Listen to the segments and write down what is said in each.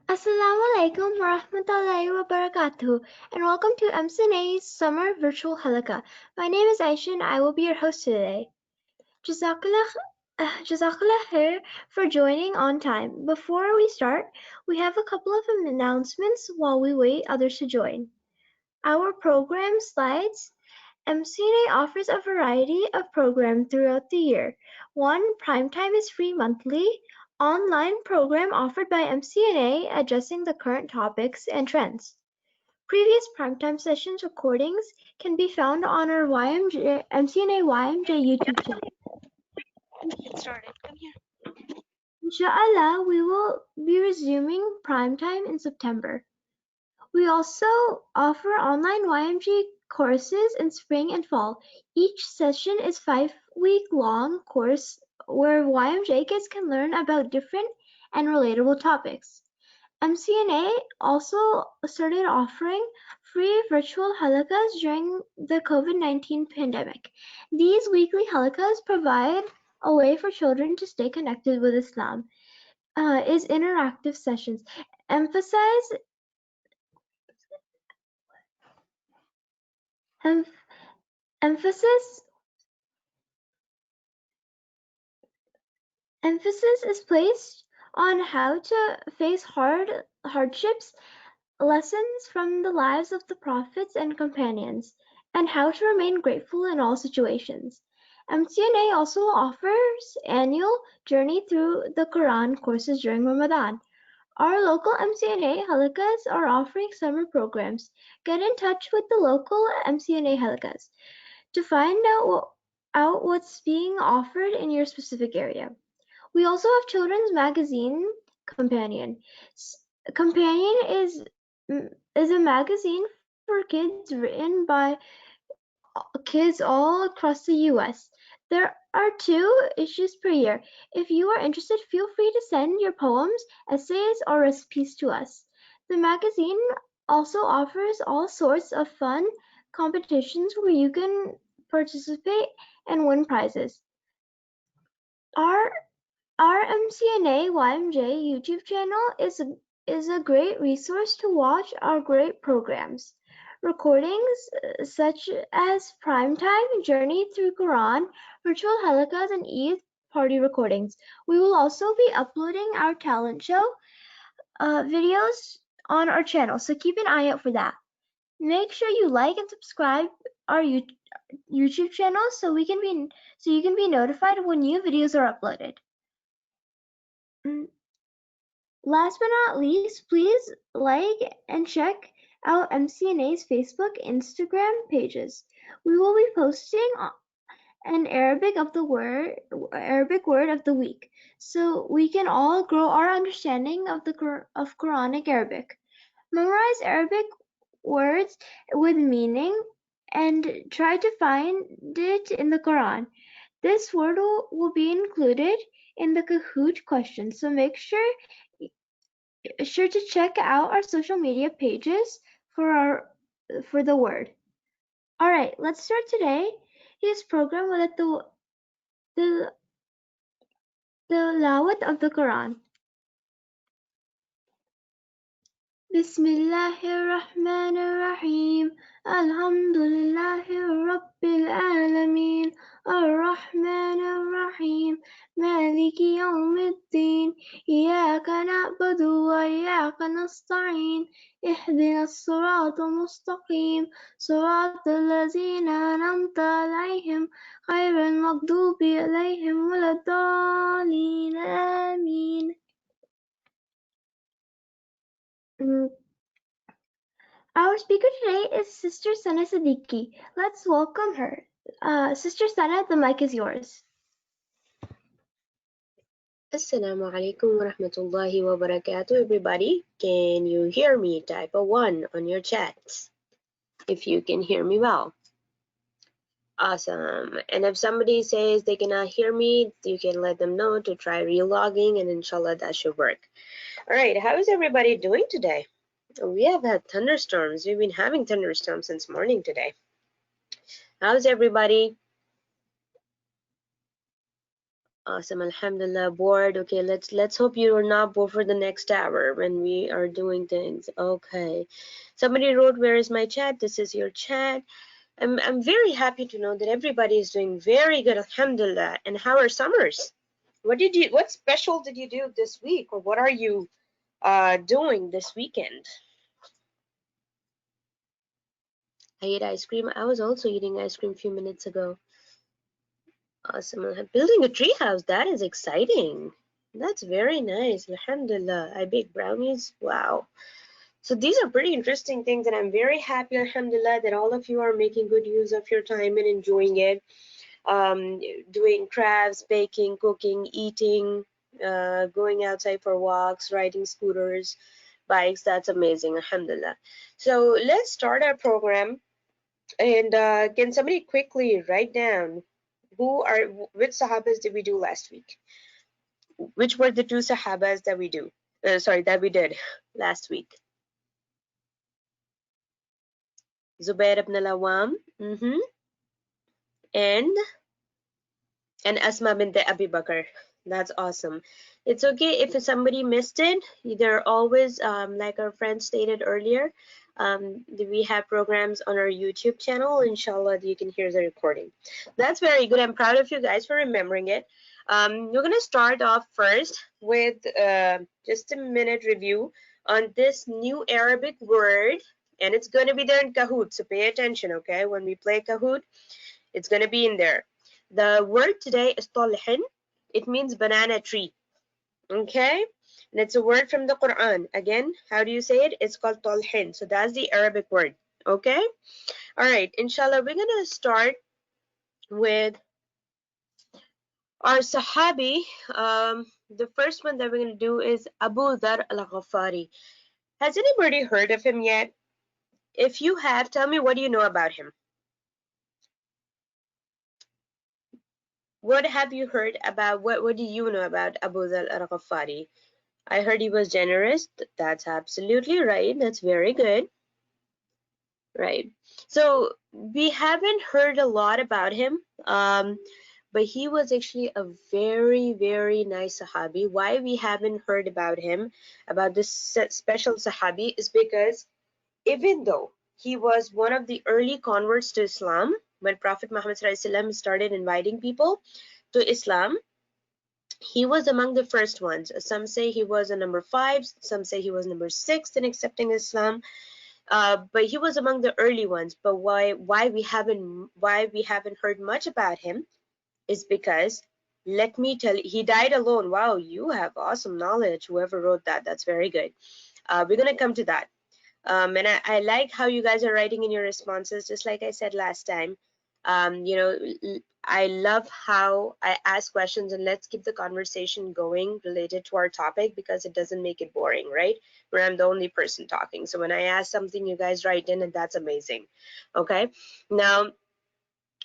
Assalamu alaikum warahmatullahi wabarakatuh, and welcome to MCNA's Summer Virtual Halaqah. My name is Aisha and I will be your host today. Jazakallah khair for joining on time. Before we start, we have a couple of announcements while we wait others to join. Our program slides. MCNA offers a variety of programs throughout the year. One, Primetime is free monthly online program offered by MCNA addressing the current topics and trends. Previous Primetime sessions recordings can be found on our MCNA YMj YouTube channel. Get started. Come here. Inshallah, we will be resuming Primetime in September. We also offer online YMG courses in spring and fall. Each session is 5-week-long course where YMJ kids can learn about different and relatable topics. MCNA also started offering free virtual halaqas during the COVID-19 pandemic. These weekly halaqas provide a way for children to stay connected with Islam. Is interactive sessions emphasize Emphasis is placed on how to face hardships, lessons from the lives of the prophets and companions, and how to remain grateful in all situations. MCNA also offers annual Journey Through the Quran courses during Ramadan. Our local MCNA halakas are offering summer programs. Get in touch with the local MCNA halakas to find out what's being offered in your specific area. We also have children's magazine Companion. Companion is a magazine for kids written by kids all across the US. There are 2 issues per year. If you are interested, feel free to send your poems, essays, or recipes to us. The magazine also offers all sorts of fun competitions where you can participate and win prizes. Our MCNA YMJ YouTube channel is a great resource to watch our great programs. Recordings such as Primetime, Journey Through Quran, Virtual Halakas, and Eid party recordings. We will also be uploading our talent show videos on our channel, so keep an eye out for that. Make sure you like and subscribe our YouTube channel so you can be notified when new videos are uploaded. Last but not least, please like and check out MCNA's Facebook, Instagram pages. We will be posting an Arabic word of the week, so we can all grow our understanding of Quranic Arabic. Memorize Arabic words with meaning and try to find it in the Quran. This word will be included in the Kahoot question, so make sure to check out our social media pages for the word. All right, let's start today's program with the tilawat of the Quran. Bismillahirrahmanirrahim. Alhamdulillahi Rabbil Alameen. Ar-Rahmanir-Rahim. Maliki Yawmiddin. Iyyaka na'budu wa iyyaka nasta'in. اهدنا الصراط المستقيم صراط الذين أنعمت عليهم غير المغضوب عليهم ولا الضالين آمين. Our speaker today is Sister Sana Siddiqui. Let's welcome her. Sister Sana, the mic is yours. Assalamu alaikum wa rahmatullahi wa barakatuh, everybody. Can you hear me? Type a 1 on your chats if you can hear me well. Awesome. And if somebody says they cannot hear me, you can let them know to try relogging, and inshallah that should work. All right, how is everybody doing today? We have had thunderstorms. We've been having thunderstorms since morning today. How's everybody? Awesome, alhamdulillah. Bored. Okay, let's hope you are not bored for the next hour when we are doing things. Okay. Somebody wrote, "Where is my chat?" This is your chat. I'm very happy to know that everybody is doing very good, alhamdulillah. And how are summers? What special did you do this week, or what are you doing this weekend? I ate ice cream. I was also eating ice cream a few minutes ago. Awesome. Building a tree house, that is exciting. That's very nice. Alhamdulillah. I bake brownies. Wow. So these are pretty interesting things, and I'm very happy, alhamdulillah, that all of you are making good use of your time and enjoying it. Doing crafts, baking, cooking, eating, going outside for walks, riding scooters, bikes. That's amazing, alhamdulillah. So let's start our program. And can somebody quickly write down which sahabas did we do last week? Which were the two sahabas that we that we did last week? Zubair ibn al-Awwam, and Asma bint Abi Bakr. That's awesome. It's okay if somebody missed it. They're always, like our friend stated earlier, we have programs on our YouTube channel. Inshallah, you can hear the recording. That's very good. I'm proud of you guys for remembering it. We're going to start off first with just a minute review on this new Arabic word, and it's going to be there in Kahoot, so pay attention, okay? When we play Kahoot, it's going to be in there. The word today is talhin. It means banana tree. Okay? And it's a word from the Quran. Again, how do you say it? It's called talhin. So that's the Arabic word. Okay? Alright, inshallah, we're going to start with our Sahabi. The first one that we're going to do is Abathur al-Ghafari. Has anybody heard of him yet? If you have, tell me, what do you know about him? What have you heard about, what do you know about Abathur al-Ghafari? I heard he was generous. That's absolutely right. That's very good. Right. So we haven't heard a lot about him, but he was actually a very, very nice Sahabi. Why we haven't heard about him, about this special Sahabi, is because even though he was one of the early converts to Islam, when Prophet Muhammad ﷺ started inviting people to Islam, he was among the first ones. Some say he was a number 5, some say he was number 6 in accepting Islam, but he was among the early ones. But why we haven't heard much about him is because, let me tell you, he died alone. Wow, you have awesome knowledge. Whoever wrote that, that's very good. We're gonna come to that. And I like how you guys are writing in your responses, just like I said last time. You know, I love how I ask questions, and let's keep the conversation going related to our topic, because it doesn't make it boring, right? Where I'm the only person talking. So when I ask something, you guys write in, and that's amazing. Okay. Now,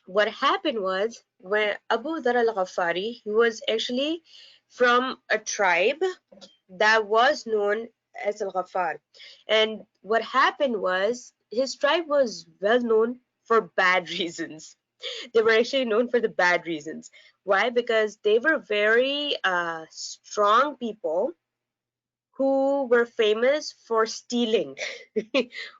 what happened was, when Abathur al-Ghafari, he was actually from a tribe that was known as Al-Ghaffar. And what happened was, his tribe was well known for bad reasons. They were actually known for the bad reasons. Why? Because they were very strong people who were famous for stealing.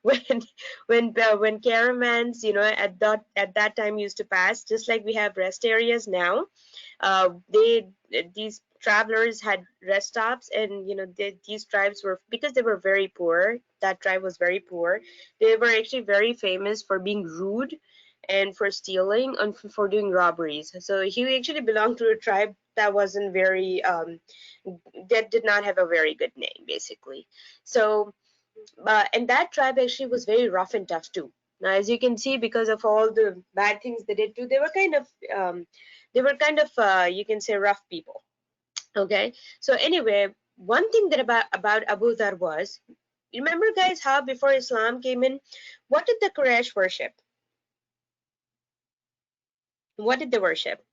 when when caravans, you know, at that time used to pass, just like we have rest areas now, these travelers had rest stops, and you know, these tribes were, because they were very poor, that tribe was very poor, they were actually very famous for being rude and for stealing and for doing robberies. So he actually belonged to a tribe that wasn't very that did not have a very good name, basically. So and that tribe actually was very rough and tough too. Now, as you can see, because of all the bad things they did too, they were kind of you can say rough people. Okay. So anyway, one thing that about Abathur was, remember guys, how before Islam came in, what did the Quraysh worship? What did they worship?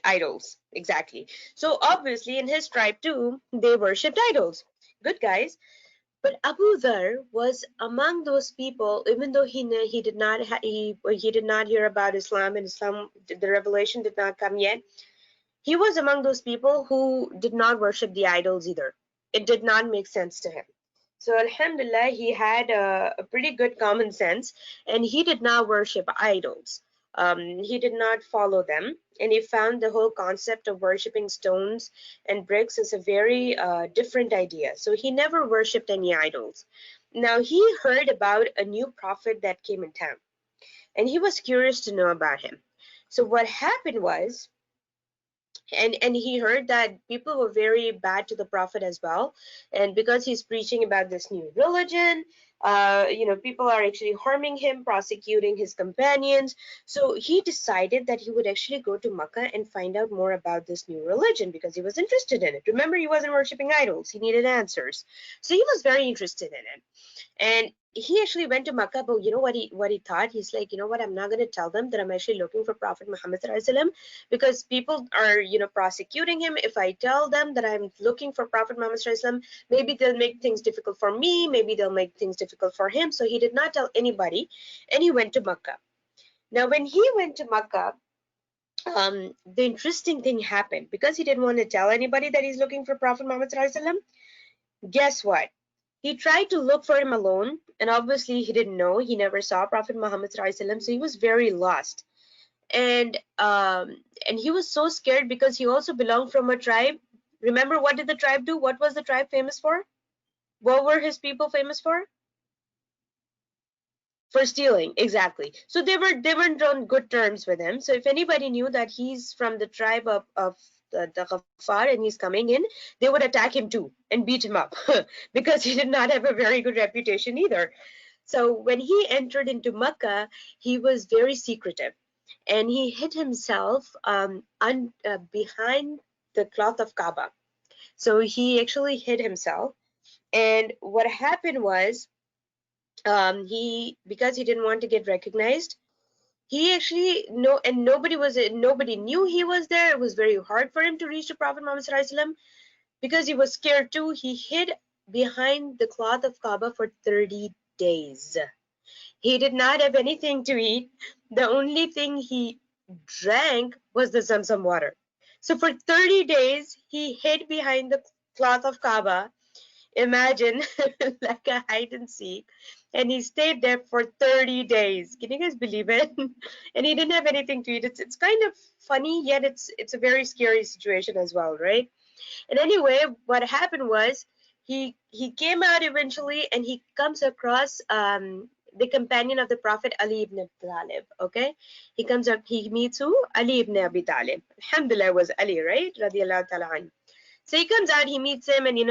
Idols. Exactly. So obviously in his tribe too, they worshipped idols. Good guys. But Abathur was among those people, even though he did not hear about Islam, and Islam, the revelation did not come yet. he was among those people who did not worship the idols either. It did not make sense to him. So alhamdulillah, he had a pretty good common sense, and he did not worship idols. He did not follow them, and he found the whole concept of worshiping stones and bricks is a very different idea. So he never worshipped any idols. Now he heard about a new prophet that came in town, and he was curious to know about him. So what happened was, and he heard that people were very bad to the prophet as well, and because he's preaching about this new religion, people are actually harming him, prosecuting his companions. So he decided that he would actually go to Makkah and find out more about this new religion because he was interested in it. Remember, he wasn't worshiping idols, he needed answers, so he was very interested in it. And he actually went to Makkah, but you know what he thought? He's like, you know what? I'm not going to tell them that I'm actually looking for Prophet Muhammad ﷺ, because people are, prosecuting him. If I tell them that I'm looking for Prophet Muhammad ﷺ, maybe they'll make things difficult for me. Maybe they'll make things difficult for him. So he did not tell anybody, and he went to Makkah. Now, when he went to Makkah, the interesting thing happened because he didn't want to tell anybody that he's looking for Prophet Muhammad ﷺ. Guess what? He tried to look for him alone, and obviously he didn't know. He never saw Prophet Muhammad ﷺ, so he was very lost. And he was so scared because he also belonged from a tribe. Remember, what did the tribe do? What was the tribe famous for? What were his people famous for? For stealing, exactly. So they weren't on good terms with him. So if anybody knew that he's from the tribe of the Ghaffar and he's coming in, they would attack him too and beat him up because he did not have a very good reputation either. So when he entered into Makkah, he was very secretive, and he hid himself behind the cloth of Kaaba. So he actually hid himself, and what happened was, because he didn't want to get recognized, he actually and nobody knew he was there. It was very hard for him to reach the Prophet Muhammad ﷺ because he was scared too. He hid behind the cloth of Kaaba for 30 days. He did not have anything to eat. The only thing he drank was the Zamzam water. So for 30 days, he hid behind the cloth of Kaaba. Imagine, like a hide and seek. And he stayed there for 30 days. Can you guys believe it? And he didn't have anything to eat. It's kind of funny, yet it's a very scary situation as well, right? And anyway, what happened was he came out eventually, and he comes across the companion of the Prophet, Ali ibn Abi Talib. Okay, he comes up, he meets who? Ali ibn Abi Talib. Alhamdulillah, was Ali, right? Radiallahu ta'ala anhu. So he comes out, he meets him, and he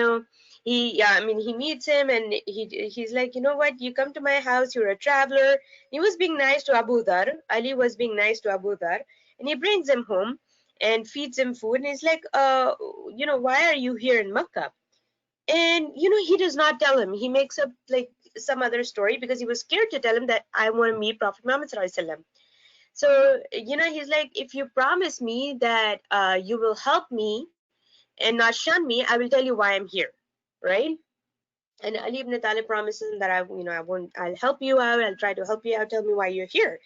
meets him, and he's like, you know what? You come to my house. You're a traveler. He was being nice to Abathur. Ali was being nice to Abathur, and he brings him home and feeds him food. And he's like, why are you here in Makkah? And he does not tell him. He makes up like some other story because he was scared to tell him that I want to meet Prophet Muhammad ﷺ. So he's like, if you promise me that you will help me and not shun me, I will tell you why I'm here, right? And Ali ibn Talib promises him that I'll help you out. I'll try to help you out. Tell me why you're here.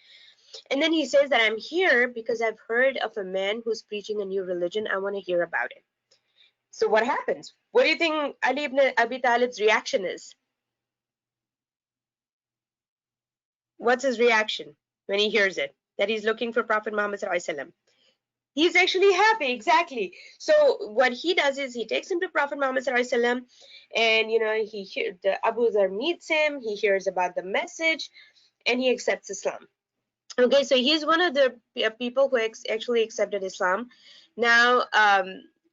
And then he says that I'm here because I've heard of a man who's preaching a new religion. I want to hear about it. So what happens? What do you think Ali ibn Abi Talib's reaction is? What's his reaction when he hears it? That he's looking for Prophet Muhammad ﷺ. He's actually happy, exactly. So what he does is he takes him to Prophet Muhammad ﷺ, and the Abu Dhar meets him. He hears about the message, and he accepts Islam. Okay, so he's one of the people who actually accepted Islam. Now,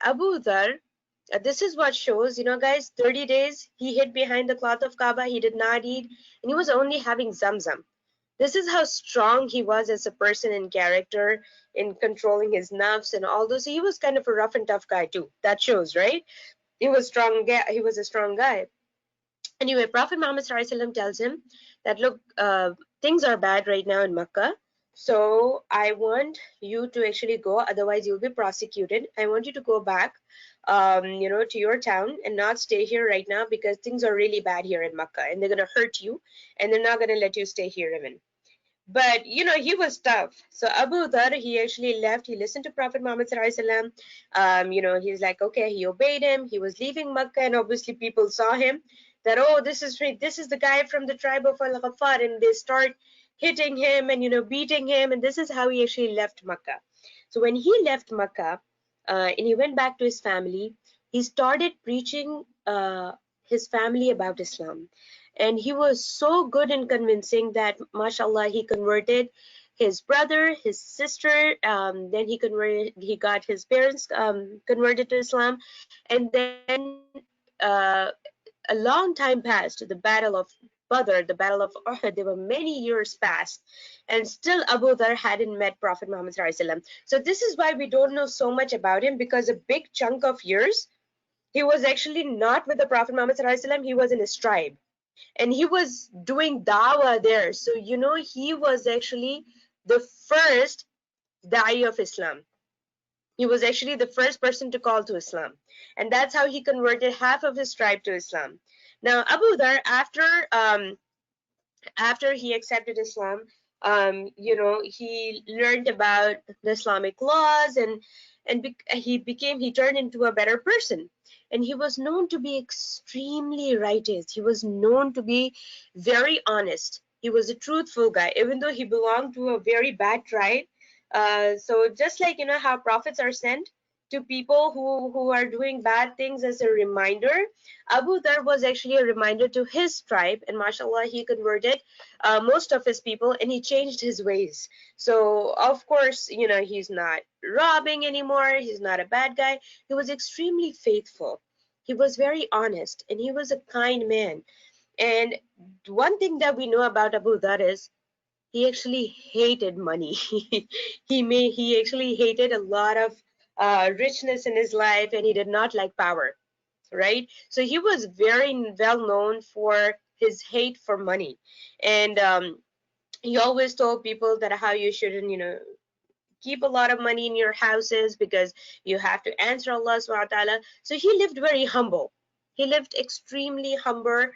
Abu Dhar, this is what shows, guys, 30 days he hid behind the cloth of Kaaba. He did not eat, and he was only having Zamzam. This is how strong he was as a person in character, in controlling his nafs and all those. He was kind of a rough and tough guy too. That shows, right? He was strong. He was a strong guy. Anyway, Prophet Muhammad ﷺ tells him that, look, things are bad right now in Makkah. So I want you to actually go, otherwise you'll be prosecuted. I want you to go back, to your town and not stay here right now because things are really bad here in Makkah and they're going to hurt you and they're not going to let you stay here even. But you know, he was tough. So Abu Dhar, he actually left. He listened to Prophet Muhammad sallallahu alaihi wasallam. You know, he's like, okay, he obeyed him. He was leaving Makkah, and obviously people saw him that, oh, this is the guy from the tribe of Al Ghaffar, and they start hitting him and, you know, beating him, and this is how he actually left Makkah. So when he left Makkah, and he went back to his family, he started preaching his family about Islam, and he was so good in convincing that, mashallah, he converted his brother, his sister, then he got his parents converted to Islam, and then a long time passed. The battle of Badr, the battle of Uhud, there were many years past, and still Abu Dhar hadn't met Prophet Muhammad sallallahu alaihi wasallam. So this is why we don't know so much about him, because a big chunk of years he was actually not with the Prophet Muhammad sallallahu alaihi wasallam. He was in his tribe, and he was doing dawah there. So you know, he was actually the first da'i of Islam. He was actually the first person to call to Islam, and that's how he converted half of his tribe to Islam. Now Abu Dhar, after he accepted Islam, you know, he learned about the Islamic laws, and he turned into a better person. And he was known to be extremely righteous. He was known to be very honest. He was a truthful guy, even though he belonged to a very bad tribe. So just like, you know, how prophets are sent to people who are doing bad things as a reminder, Abu Dhar was actually a reminder to his tribe, and mashallah, he converted most of his people, and he changed his ways. So of course, you know, he's not robbing anymore. He's not a bad guy. He was extremely faithful. He was very honest, and he was a kind man. And one thing that we know about Abu Dhar is he actually hated money. He actually hated a lot of richness in his life, and he did not like power, right? So he was very well known for his hate for money, and he always told people that how you shouldn't, you know, keep a lot of money in your houses, because you have to answer Allah subhanahu wa ta'ala. So he lived very humble. He lived extremely humble,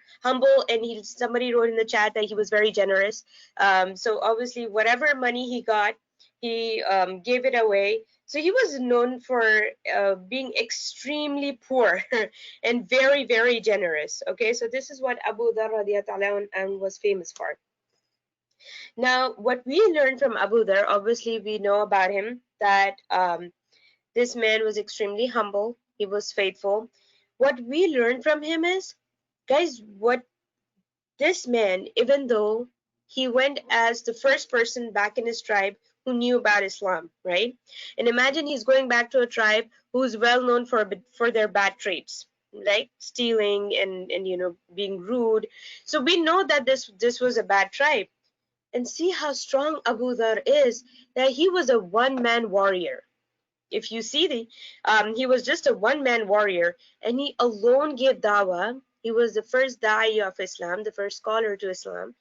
and somebody wrote in the chat that he was very generous. So obviously, whatever money he got, he gave it away. So he was known for being extremely poor and very, very generous. Okay, so this is what Abu Dhar radiallahu anhu was famous for. Now, what we learn from Abu Dhar, obviously, we know about him that this man was extremely humble. He was faithful. What we learn from him is, guys, what this man, even though he went as the first person back in his tribe who knew about Islam, right? And imagine he's going back to a tribe who's well known for their bad traits, like stealing and you know, being rude. So we know that this was a bad tribe. And see how strong Abu Dhar is, that he was a one-man warrior. If you see he was just a one-man warrior, and he alone gave dawah. He was the first da'i of Islam, the first scholar to Islam.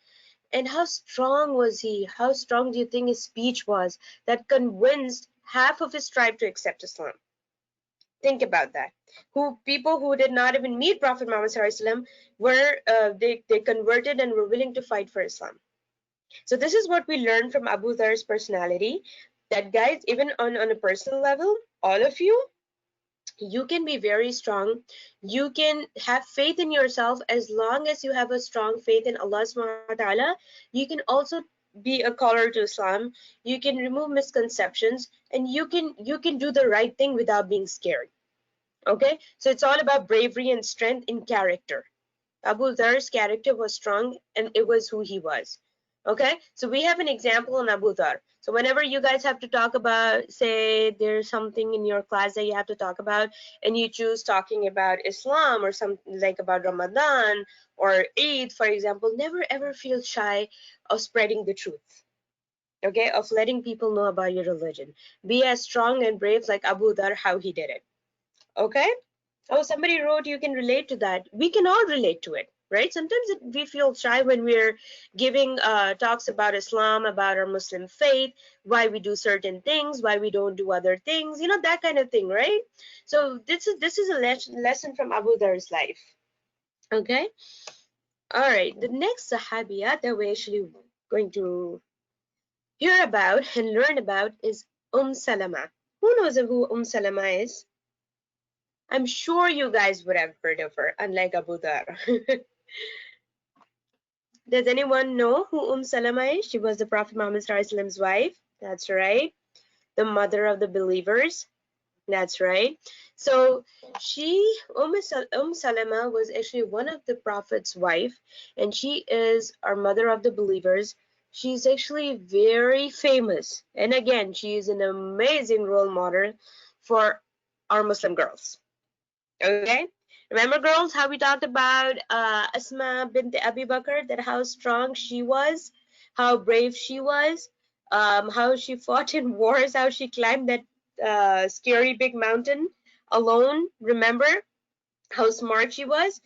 And how strong was he? How strong do you think his speech was that convinced half of his tribe to accept Islam? Think about that. People who did not even meet Prophet Muhammad sallallahu alaihi wasallam were they converted and were willing to fight for Islam. So this is what we learned from Abu Dhar's personality, that guys, even on a personal level, all of you, you can be very strong. You can have faith in yourself. As long as you have a strong faith in Allah subhanahu wa ta'ala, you can also be a caller to Islam. You can remove misconceptions, and you can do the right thing without being scared. Okay, so it's all about bravery and strength in character. Abu Dhar's character was strong, and it was who he was. Okay, so we have an example on Abu Dhar. So whenever you guys have to talk about, say there's something in your class that you have to talk about, and you choose talking about Islam or something like about Ramadan or Eid, for example, never ever feel shy of spreading the truth. Okay, of letting people know about your religion. Be as strong and brave like Abu Dhar, how he did it. Okay. Oh, somebody wrote you can relate to that. We can all relate to it, right? Sometimes we feel shy when we're giving talks about Islam, about our Muslim faith, why we do certain things, why we don't do other things, you know, that kind of thing, right? So this is a lesson from Abu Dhar's life. Okay. All right. The next Sahabiya that we're actually going to hear about and learn about is Salama. Who knows who Salama is? I'm sure you guys would have heard of her, unlike Abathur. Does anyone know who Salama is? She was the Prophet Muhammad's wife. That's right. The mother of the believers. That's right. So Salama was actually one of the Prophet's wife, and she is our mother of the believers. She's actually very famous, and again, she is an amazing role model for our Muslim girls. Okay, remember, girls, how we talked about Asma bint Abi Bakr, that how strong she was, how brave she was, how she fought in wars, how she climbed that scary big mountain alone. Remember how smart she was?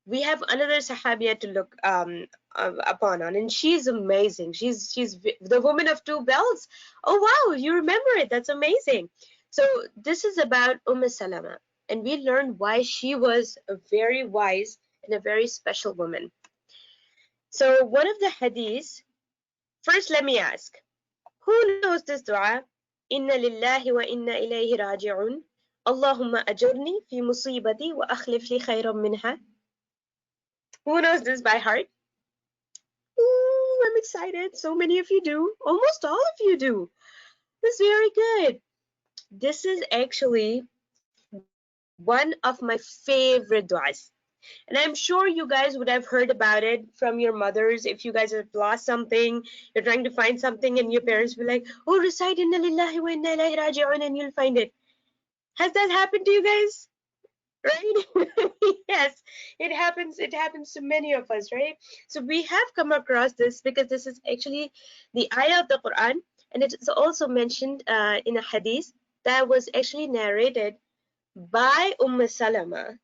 We have another Sahabiya to look upon on, and she's amazing. She's the woman of two belts. Oh wow, you remember it? That's amazing. So this is about Salama, and we learned why she was a very wise and a very special woman. So one of the hadiths. First, let me ask, who knows this dua? Inna lillahi wa inna ilayhi raji'un. Allahumma ajurni fi musibati wa akhlif li khayran minha. Who knows this by heart? Ooh, I'm excited. So many of you do. Almost all of you do. That's very good. This is actually one of my favorite du'as. And I'm sure you guys would have heard about it from your mothers. If you guys have lost something, you're trying to find something, and your parents will be like, oh, recite Inna lillahi wa inna ilayhi raji'un, and you'll find it. Has that happened to you guys? Right? Yes, it happens to many of us, right? So we have come across this because this is actually the ayah of the Quran, and it is also mentioned in a hadith that was actually narrated by Salama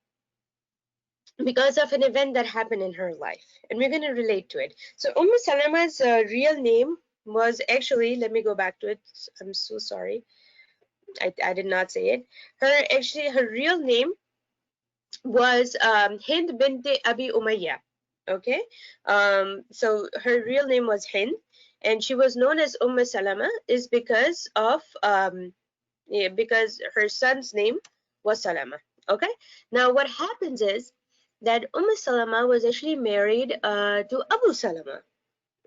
because of an event that happened in her life, and we're going to relate to it. So Salama's real name was actually, let me go back to it. I'm so sorry, I did not say it. Her real name was Hind bint Abi Umayyah. Okay, so her real name was Hind, and she was known as Salama is because of because her son's name was Salama. Okay, now what happens is that Salama was actually married to Abu Salama.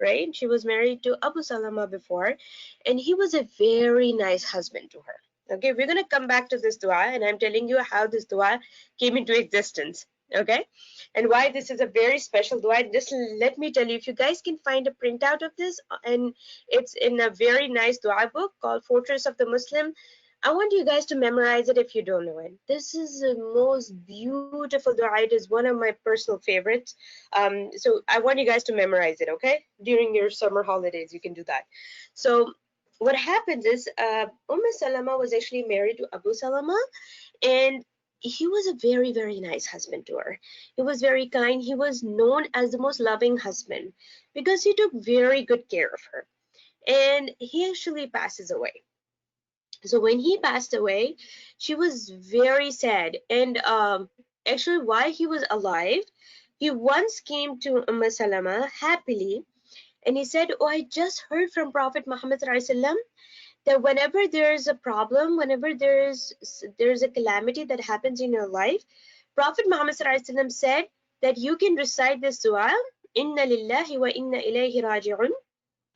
Right, she was married to Abu Salama before, and he was a very nice husband to her. Okay, we're going to come back to this dua, and I'm telling you how this dua came into existence. Okay, and why this is a very special dua. Just let me tell you, if you guys can find a printout of this, and it's in a very nice dua book called Fortress of the Muslim. I want you guys to memorize it if you don't know it. This is the most beautiful dua. It is one of my personal favorites. So I want you guys to memorize it, okay? During your summer holidays, you can do that. So what happens is Salama was actually married to Abu Salama, and he was a very, very nice husband to her. He was very kind. He was known as the most loving husband because he took very good care of her. And he actually passes away. So when he passed away, she was very sad. And actually, while he was alive, he once came to Salama happily, and he said, oh, I just heard from Prophet Muhammad that whenever there's a problem, whenever there's a calamity that happens in your life, Prophet Muhammad said that you can recite this dua, Inna lillahi wa inna ilayhi raji'un.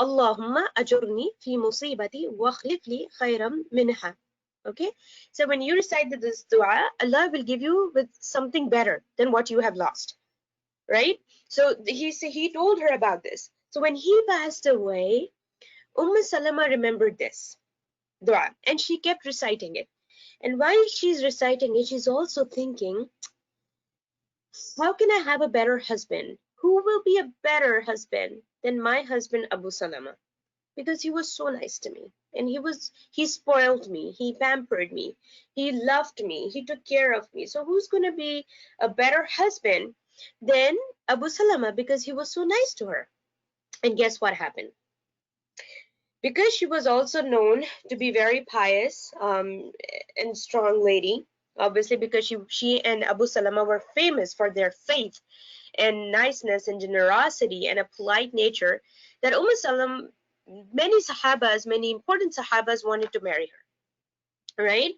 Allahumma ajurni fi musibati wa akhlif li khayran minha. Okay, so when you recite this dua, Allah will give you with something better than what you have lost, right? So he told her about this. So when he passed away, Salama remembered this dua, and she kept reciting it. And while she's reciting it, she's also thinking, how can I have a better husband? Who will be a better husband than my husband Abu Salama? Because he was so nice to me, and he spoiled me, he pampered me, he loved me, he took care of me. So who's going to be a better husband than Abu Salama, because he was so nice to her? And guess what happened? Because she was also known to be very pious and strong lady, obviously, because she and Abu Salama were famous for their faith and niceness and generosity and a polite nature, that many Sahabas, many important Sahabas wanted to marry her, right?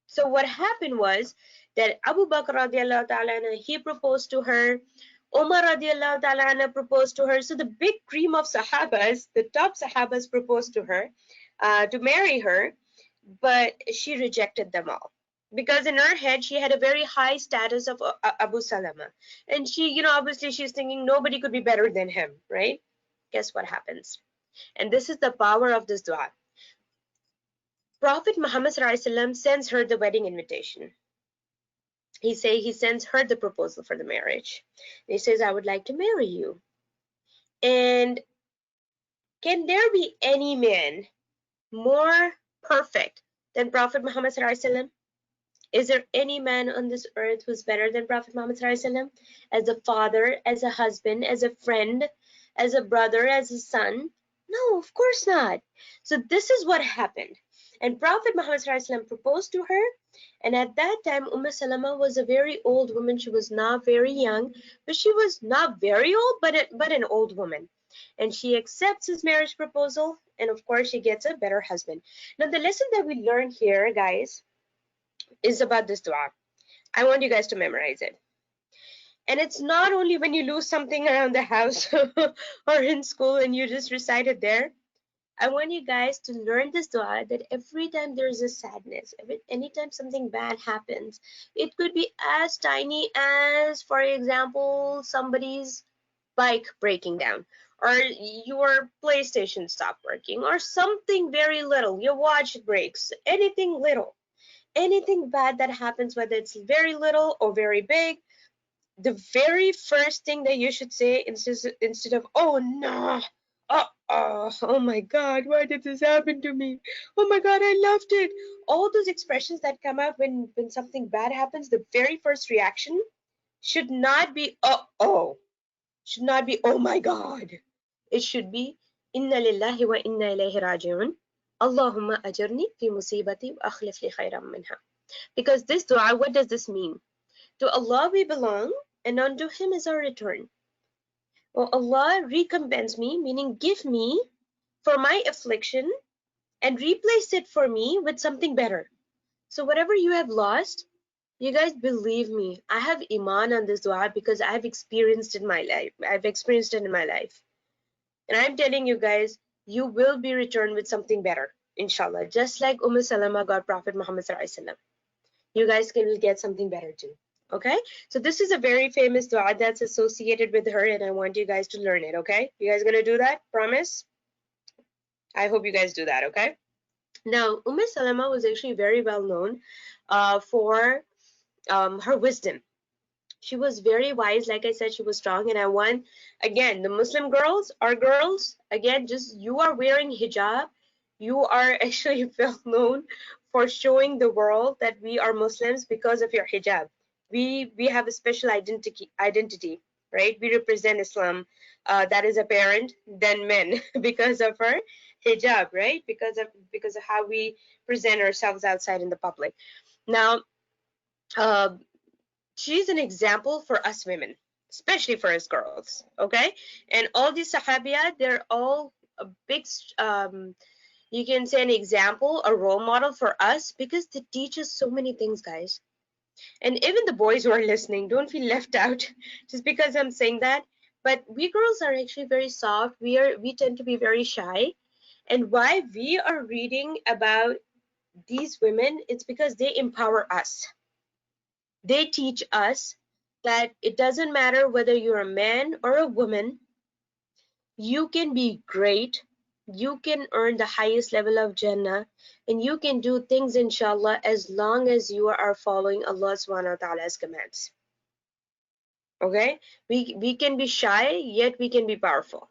So what happened was that Abu Bakr radiallahu ta'ala anhu, he proposed to her. Umar radiallahu ta'ala anhu proposed to her. So the big cream of Sahabas, the top Sahabas proposed to her to marry her, but she rejected them all. Because in her head, she had a very high status of Abu Salama. And she, obviously she's thinking nobody could be better than him, right? Guess what happens? And this is the power of this dua. Prophet Muhammad ﷺ sends her the wedding invitation. He sends her the proposal for the marriage. He says, I would like to marry you. And can there be any man more perfect than Prophet Muhammad ﷺ? Is there any man on this earth who's better than Prophet Muhammad ﷺ? As a father, as a husband, as a friend, as a brother, as a son? No, of course not. So this is what happened. And Prophet Muhammad ﷺ proposed to her. And at that time, Salama was a very old woman. She was not very young, but she was not very old, but an old woman. And she accepts his marriage proposal. And of course, she gets a better husband. Now, the lesson that we learn here, guys, is about this dua. I want you guys to memorize it. And it's not only when you lose something around the house or in school and you just recite it there. I want you guys to learn this dua that every time there's a sadness, anytime something bad happens, it could be as tiny as, for example, somebody's bike breaking down, or your PlayStation stopped working, or something very little, your watch breaks, anything little. Anything bad that happens, whether it's very little or very big, the very first thing that you should say instead of, oh no, oh my God, why did this happen to me? Oh my God, I loved it. All those expressions that come out when something bad happens, the very first reaction should not be, should not be, oh my God. It should be, inna lillahi wa inna ilayhi raji'un. Allahumma ajirni fi musibati wa akhlif li khayran minha. Because this dua, what does this mean? To Allah we belong, and unto Him is our return. Oh Allah, recompense me, meaning give me for my affliction and replace it for me with something better. So whatever you have lost, you guys believe me, I have iman on this dua because I have experienced it in my life. I've experienced it in my life. And I'm telling you guys, you will be returned with something better, inshallah. Just like Salama got Prophet Muhammad ﷺ. You guys can get something better too. Okay, so this is a very famous dua that's associated with her, and I want you guys to learn it. Okay, you guys gonna do that? Promise? I hope you guys do that. Okay. Now, Salama was actually very well known for her wisdom. She was very wise. Like I said, she was strong. And I want, again, the Muslim girls, our girls, again, just you are wearing hijab. You are actually well known for showing the world that we are Muslims because of your hijab. We have a special identity, right? We represent Islam. That is apparent than men because of her hijab, right? Because of how we present ourselves outside in the public. Now, she's an example for us women, especially for us girls. Okay, and all these Sahabiyat, they're all a big you can say an example, a role model for us because they teach us so many things, guys. And even the boys who are listening, don't feel left out just because I'm saying that. But we girls are actually very soft. We tend to be very shy. And why we are reading about these women, it's because they empower us. They teach us that it doesn't matter whether you're a man or a woman, you can be great, you can earn the highest level of Jannah, and you can do things, inshallah, as long as you are following Allah subhanahu wa ta'ala's commands. Okay? We can be shy, yet we can be powerful.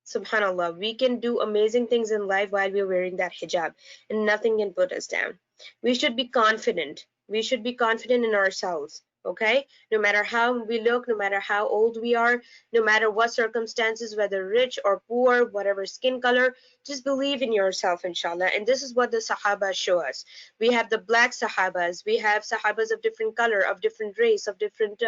Subhanallah, we can do amazing things in life while we're wearing that hijab, and nothing can put us down. We should be confident. We should be confident in ourselves. Okay, no matter how we look, no matter how old we are, no matter what circumstances, whether rich or poor, whatever skin color, just believe in yourself, inshallah. And this is what the Sahabas show us. We have the black Sahabas, we have Sahabas of different color, of different race, of different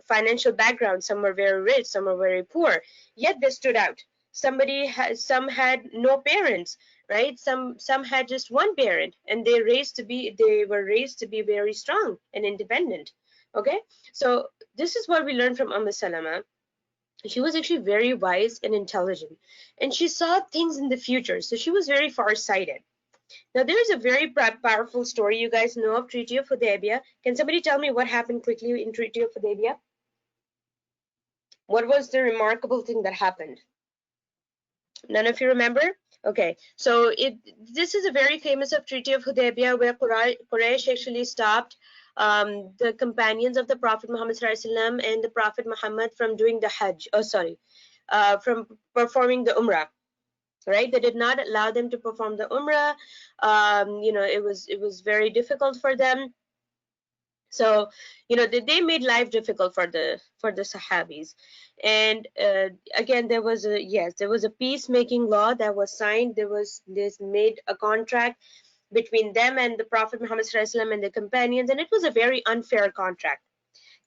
financial background. Some were very rich, some were very poor, yet they stood out. some had no parents, right? Some had just one parent, and they were raised to be very strong and independent. Okay, so this is what we learned from Salama. She was actually very wise and intelligent, and she saw things in the future, so she was very far-sighted. Now there is a very powerful story you guys know of Treaty of Hudaybiyah. Can somebody tell me what happened quickly in Treaty of Hudaybiyah? What was the remarkable thing that happened? None of you remember? Okay, so this is a very famous of Treaty of Hudaybiyah, where Quraysh actually stopped the companions of the Prophet Muhammad ﷺ and the Prophet Muhammad from doing the Hajj. Oh, sorry, from performing the Umrah. Right, they did not allow them to perform the Umrah. It was very difficult for them. So they made life difficult for the Sahabis. And again, there was a peacemaking law that was signed. This made a contract between them and the Prophet Muhammad ﷺ and the companions, and it was a very unfair contract.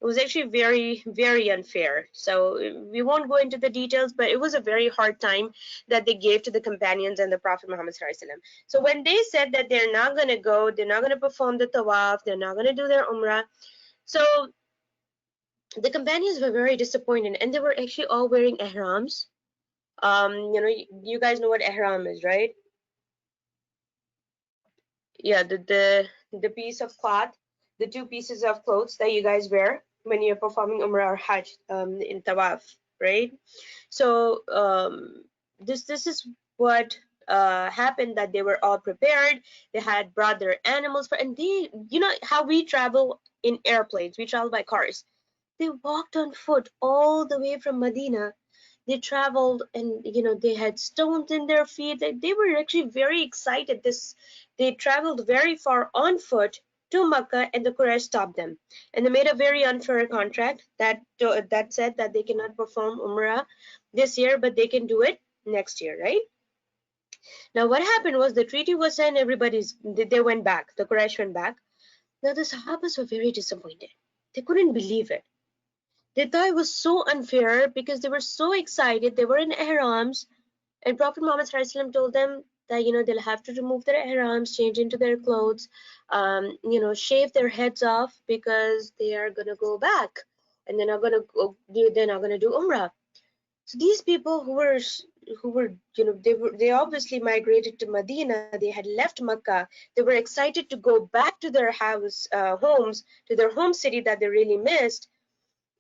It was actually very, very unfair. So we won't go into the details, but it was a very hard time that they gave to the companions and the Prophet Muhammad ﷺ. So when they said that they're not going to go, they're not going to perform the tawaf, they're not going to do their umrah, so the companions were very disappointed, and they were actually all wearing ihrams. You guys know what ihram is, right? Yeah, the piece of cloth, the two pieces of clothes that you guys wear when you're performing umrah or hajj in tawaf, right? So this is what happened, that they were all prepared. They had brought their animals and they, how we travel in airplanes, we travel by cars. They walked on foot all the way from Medina. They traveled, and they had stones in their feet. They were actually very excited. They traveled very far on foot to Makkah, and the Quraysh stopped them, and they made a very unfair contract that said that they cannot perform Umrah this year, but they can do it next year, right? Now what happened was the treaty was signed. They went back. The Quraysh went back. Now the Sahabas were very disappointed. They couldn't believe it. They thought it was so unfair because they were so excited. They were in ihrams, and Prophet Muhammad ﷺ told them that they'll have to remove their ihrams, change into their clothes, shave their heads off, because they are gonna go back and they're not gonna do Umrah. So these people who were they obviously migrated to Medina. They had left Makkah. They were excited to go back to their homes, to their home city that they really missed,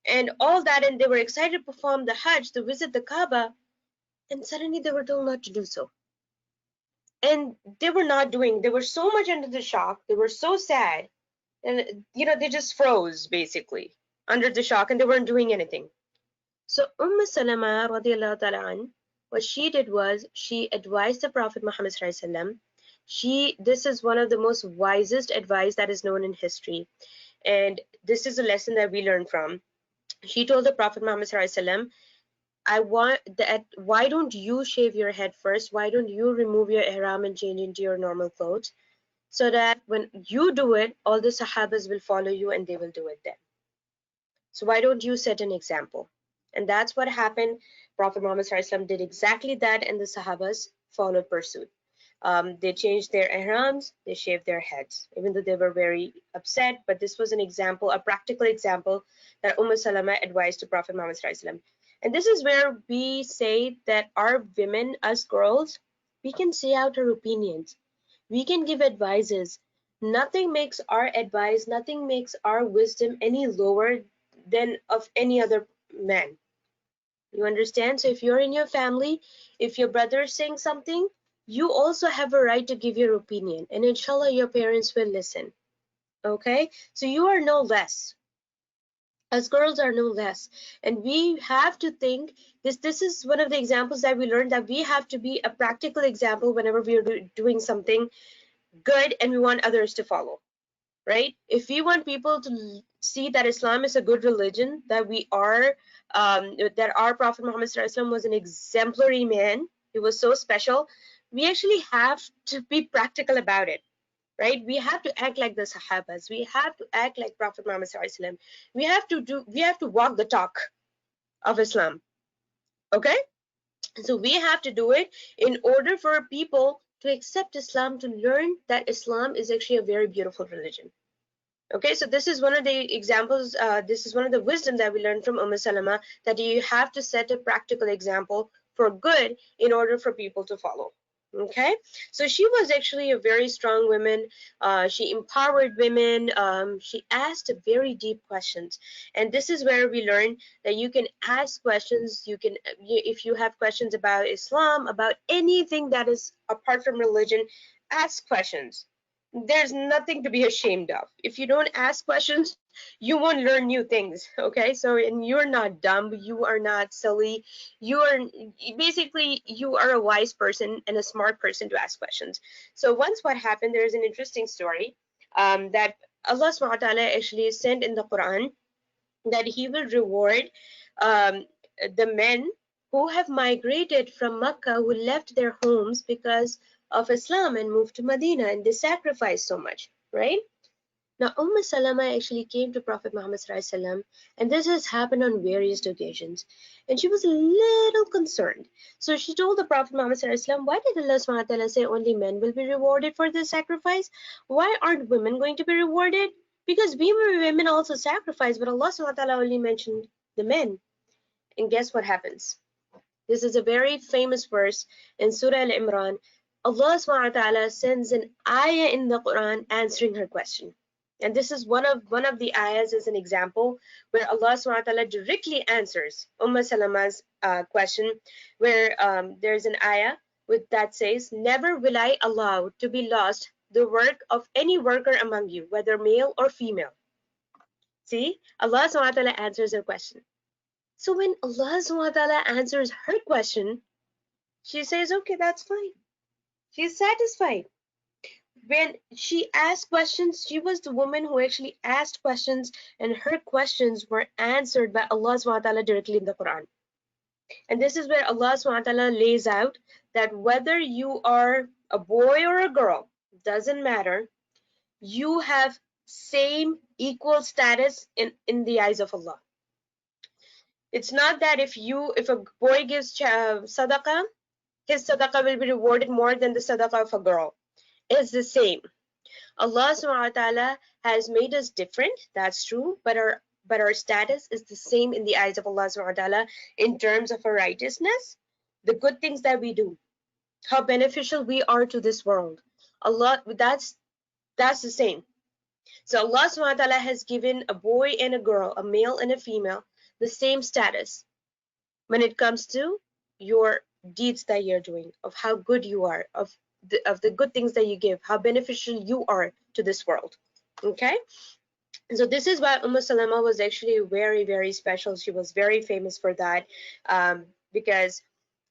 and all that, and they were excited to perform the Hajj, to visit the Kaaba, and suddenly they were told not to do so. And they were so much under the shock, they were so sad, and they just froze basically under the shock, and they weren't doing anything. So Salama radiallahu ta'ala, what she did was she advised the Prophet Muhammad ﷺ. This is one of the most wisest advice that is known in history, and this is a lesson that we learn from. She told the Prophet Muhammad ﷺ, why don't you shave your head first? Why don't you remove your ihram and change into your normal clothes? So that when you do it, all the Sahabas will follow you and they will do it then. So why don't you set an example? And that's what happened. Prophet Muhammad ﷺ did exactly that, and the Sahabas followed pursuit. They changed their ihrams, they shaved their heads, even though they were very upset. But this was an example, a practical example that Salama advised to Prophet Muhammad ﷺ. And this is where we say that our women, us girls, we can say out our opinions. We can give advices. Nothing makes our advice, nothing makes our wisdom any lower than of any other man. You understand? So if you're in your family, if your brother is saying something, you also have a right to give your opinion, and inshallah your parents will listen. Okay, so you are no less. As girls are no less, and we have to think this is one of the examples that we learned, that we have to be a practical example whenever we are doing something good and we want others to follow, right? If we want people to see that Islam is a good religion, that that our Prophet Muhammad ﷺ was an exemplary man, he was so special, we actually have to be practical about it, right? We have to act like the Sahabas. We have to act like Prophet Muhammad ﷺ. We have to walk the talk of Islam. Okay? So we have to do it in order for people to accept Islam, to learn that Islam is actually a very beautiful religion. Okay, so this is one of the examples, this is one of the wisdom that we learned from Salama, that you have to set a practical example for good in order for people to follow. Okay, so she was actually a very strong woman. She empowered women. She asked very deep questions, and this is where we learn that you can ask questions. You can, if you have questions about Islam, about anything that is apart from religion, ask questions. There's nothing to be ashamed of. If you don't ask questions, you won't learn new things. Okay, so, and you're not dumb, you are not silly, you are basically, you are a wise person and a smart person to ask questions. So once what happened, there's an interesting story, that Allah subhanahu wa ta'ala actually sent in the Quran that he will reward um, the men who have migrated from Mecca, who left their homes because of Islam and moved to Medina, and they sacrificed so much, right? Now, Salama actually came to Prophet Muhammad ﷺ, and this has happened on various occasions, and she was a little concerned. So she told the Prophet Muhammad ﷺ, why did Allah SWT say only men will be rewarded for this sacrifice? Why aren't women going to be rewarded? Because we women also sacrifice, but Allah SWT only mentioned the men. And guess what happens? This is a very famous verse in Surah Al-Imran. Allah SWT sends an ayah in the Quran answering her question. And this is one of the ayahs as an example where Allah SWT directly answers Salama's question, where there's an ayah with that says, never will I allow to be lost the work of any worker among you, whether male or female. See, Allah SWT answers her question. So when Allah SWT answers her question, she says, okay, that's fine. She's satisfied. When she asked questions, she was the woman who actually asked questions, and her questions were answered by Allah SWT directly in the Quran. And this is where Allah SWT lays out that whether you are a boy or a girl, doesn't matter, you have same equal status in the eyes of Allah. It's not that if a boy gives sadaqah, his sadaqah will be rewarded more than the sadaqah of a girl. It's the same. Allah subhanahu wa ta'ala has made us different, that's true, but our status is the same in the eyes of Allah subhanahu wa ta'ala in terms of our righteousness, the good things that we do, how beneficial we are to this world. Allah, that's the same. So Allah subhanahu wa ta'ala has given a boy and a girl, a male and a female, the same status when it comes to your deeds that you're doing, of how good you are, of the good things that you give, how beneficial you are to this world. Okay, so this is why Salama was actually very, very special. She was very famous for that, because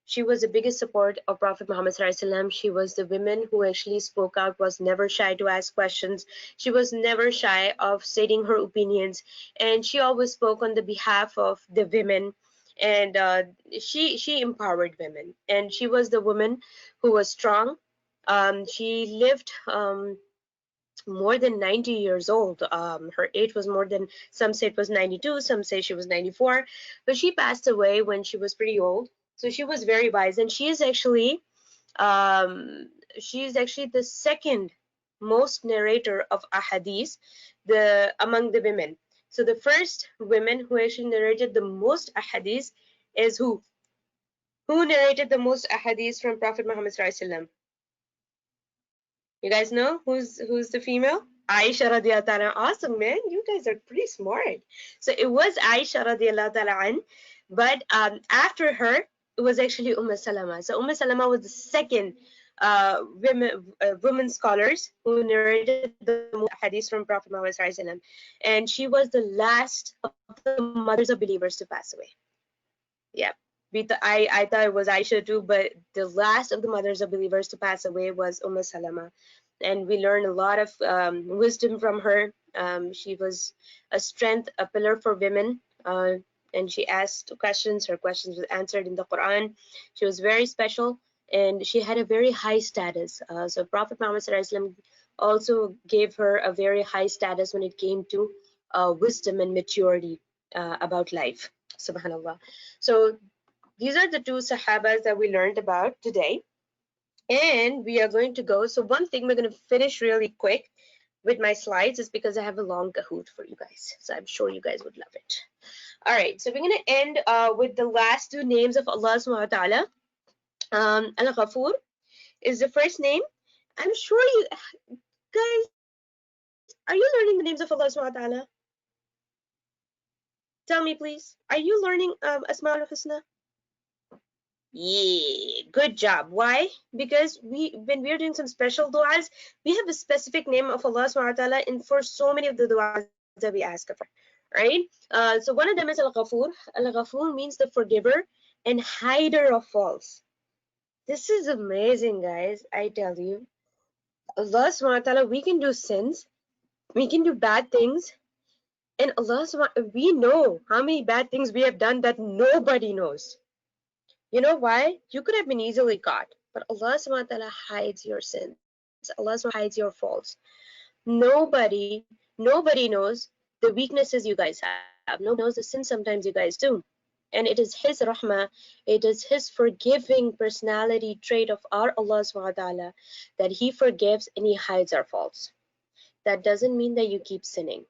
she was the biggest support of Prophet Muhammad ﷺ. She was the woman who actually spoke out, was never shy to ask questions. She was never shy of stating her opinions, and she always spoke on the behalf of the women. And she empowered women, and she was the woman who was strong. She lived more than 90 years old. Her age was more than, some say it was 92, some say she was 94, but she passed away when she was pretty old. So she was very wise, and um, she is actually the second most narrator of ahadith among the women. So the first women who actually narrated the most ahadith is who? Who narrated the most ahadith from Prophet Muhammad sallallahu alaihi wasallam? You guys know who's the female? Aisha radiallahu ta'ala. Awesome, man. You guys are pretty smart. So it was Aisha radiallahu ta'ala an, but after her, it was actually Salama. So Salama was the second women scholars who narrated the hadith from Prophet Muhammad sallallahu alaihi wasallam, and she was the last of the mothers of believers to pass away. Yeah. I thought it was Aisha too, but the last of the mothers of believers to pass away was Salama, and we learned a lot of wisdom from her. She was a strength, a pillar for women, and she asked questions. Her questions were answered in the Quran. She was very special, and she had a very high status. So Prophet Muhammad ﷺ also gave her a very high status when it came to wisdom and maturity about life. Subhanallah. So these are the two Sahabas that we learned about today. And we are going to go. So one thing we're going to finish really quick with my slides is because I have a long Kahoot for you guys. So I'm sure you guys would love it. All right, so we're going to end with the last two names of Allah subhanahu wa ta'ala. Al-Ghafur is the first name. I'm sure you guys, are you learning the names of Allah subhanahu wa ta'ala? Tell me please, are you learning Asma'ul Husna? Yeah, good job. Why? Because when we're doing some special du'as, we have a specific name of Allah subhanahu wa ta'ala in for so many of the du'as that we ask for. Right? So one of them is Al-Ghafur. Al-Ghafur means the forgiver and hider of faults. This is amazing, guys. I tell you. Allah subhanahu wa ta'ala, we can do sins, we can do bad things, and Allah subhanahu, we know how many bad things we have done that nobody knows. You know why? You could have been easily caught, but Allah subhanahu wa ta'ala hides your sins. Allah subhanahu wa ta'ala hides your faults. Nobody knows the weaknesses you guys have. Nobody knows the sins sometimes you guys do. And it is His rahmah, it is His forgiving personality trait of our Allah subhanahu wa ta'ala that He forgives and He hides our faults. That doesn't mean that you keep sinning.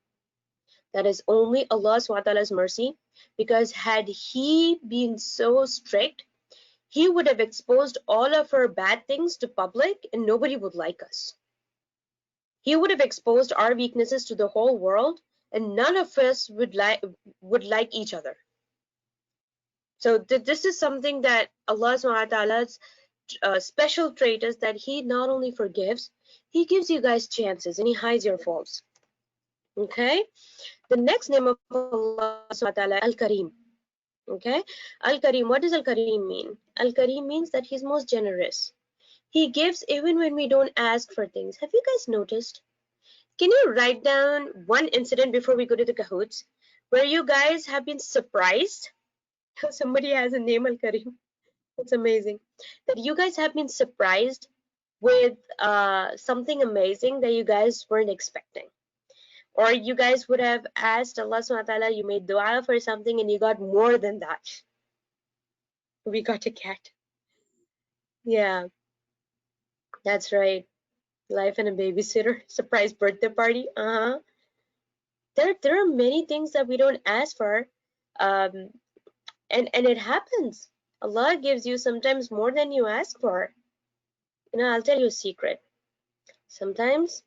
That is only Allah subhanahu wa ta'ala's mercy, because had He been so strict, He would have exposed all of our bad things to public and nobody would like us. He would have exposed our weaknesses to the whole world and none of us would like each other. So this is something that Allah subhanahu wa ta'ala's special trait is that He not only forgives, He gives you guys chances and He hides your faults. Okay? The next name of Allah subhanahu wa ta'ala, Al-Karim. Okay? Al-Karim, what does Al-Karim mean? Al-Karim means that He's most generous. He gives even when we don't ask for things. Have you guys noticed? Can you write down one incident before we go to the Kahoots where you guys have been surprised? Somebody has a name Al-Karim. It's amazing. That you guys have been surprised with something amazing that you guys weren't expecting. Or you guys would have asked Allah subhanahu wa ta'ala, you made dua for something and you got more than that. We got a cat. Yeah, that's right. Life and a babysitter. Surprise birthday party. There are many things that we don't ask for. And it happens. Allah gives you sometimes more than you ask for. You know, I'll tell you a secret. Sometimes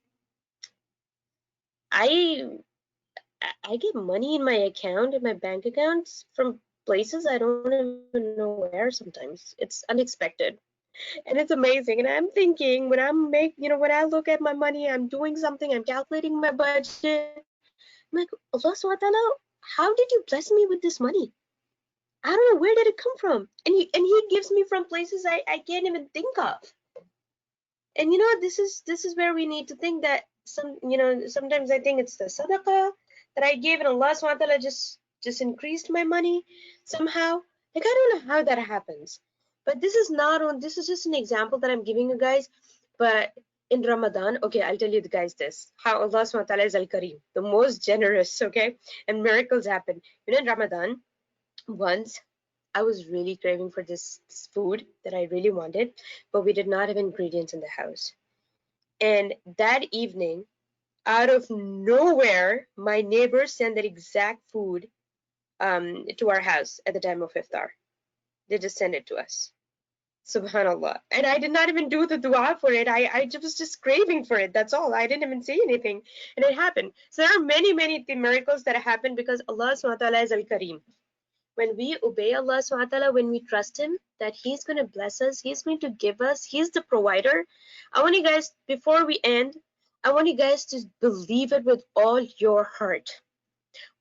I get money in my account, in my bank accounts, from places I don't even know where sometimes. It's unexpected. And it's amazing. And I'm thinking when when I look at my money, I'm doing something, I'm calculating my budget. I'm like, Allah subhanahu wa ta'ala, how did you bless me with this money? I don't know, where did it come from? And he gives me from places I can't even think of. And you know, this is where we need to think that sometimes I think it's the sadaqah that I gave and Allah subhanahu wa ta'ala just increased my money somehow. Like I don't know how that happens. But this is just an example that I'm giving you guys. But in Ramadan, okay, I'll tell you guys this, how Allah subhanahu wa ta'ala is Al-Karim, the most generous, okay? And miracles happen. You know, in Ramadan, once I was really craving for this food that I really wanted, but we did not have ingredients in the house. And that evening, out of nowhere, my neighbors sent that exact food to our house at the time of iftar. They just sent it to us. Subhanallah. And I did not even do the dua for it. I was just craving for it. That's all. I didn't even say anything. And it happened. So there are many, many miracles that happen because Allah subhanahu wa ta'ala is Al-Karim. When we obey Allah subhanahu wa ta'ala, when we trust Him, that He's going to bless us, He's going to give us, He's the provider. I want you guys, before we end, I want you guys to believe it with all your heart.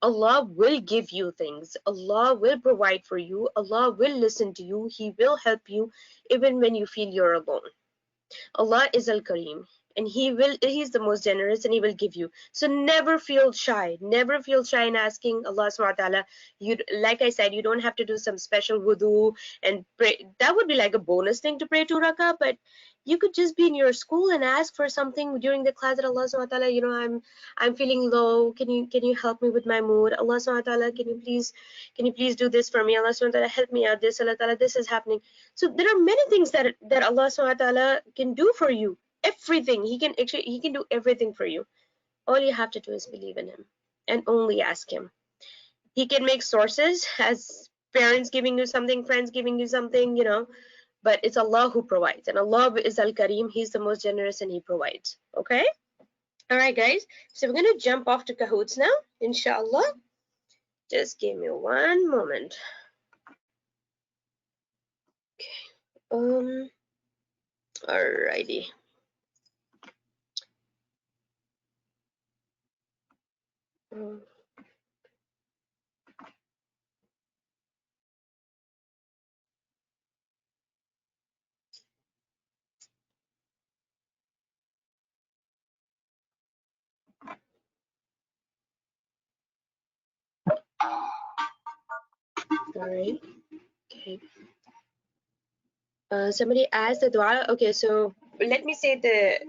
Allah will give you things. Allah will provide for you. Allah will listen to you. He will help you even when you feel you're alone. Allah is Al-Kareem. and he's the most generous, and he will give you. So never feel shy, in asking Allah subhanahu wa ta'ala. You, like I said, you don't have to do some special wudu and pray. That would be like a bonus thing to pray 2 rakah, but you could just be in your school and ask for something during the class that Allah subhanahu wa ta'ala, I'm feeling low, can you help me with my mood? Allah subhanahu wa ta'ala, can you please do this for me? Allah subhanahu wa ta'ala, help me out, this Allah ta'ala, this is happening. So there are many things that Allah subhanahu wa ta'ala can do for you. Everything. He can do everything for you. All you have to do is believe in him and only ask him. He can make sources, as parents giving you something, friends giving you something, but it's Allah who provides, and Allah is Al-Kareem. He's the most generous, and he provides. Okay? All right, guys. So we're going to jump off to Kahoots now, inshallah. Just give me one moment. Okay. Alrighty. Alright. Okay. Somebody asked the dua. Okay, so let me say the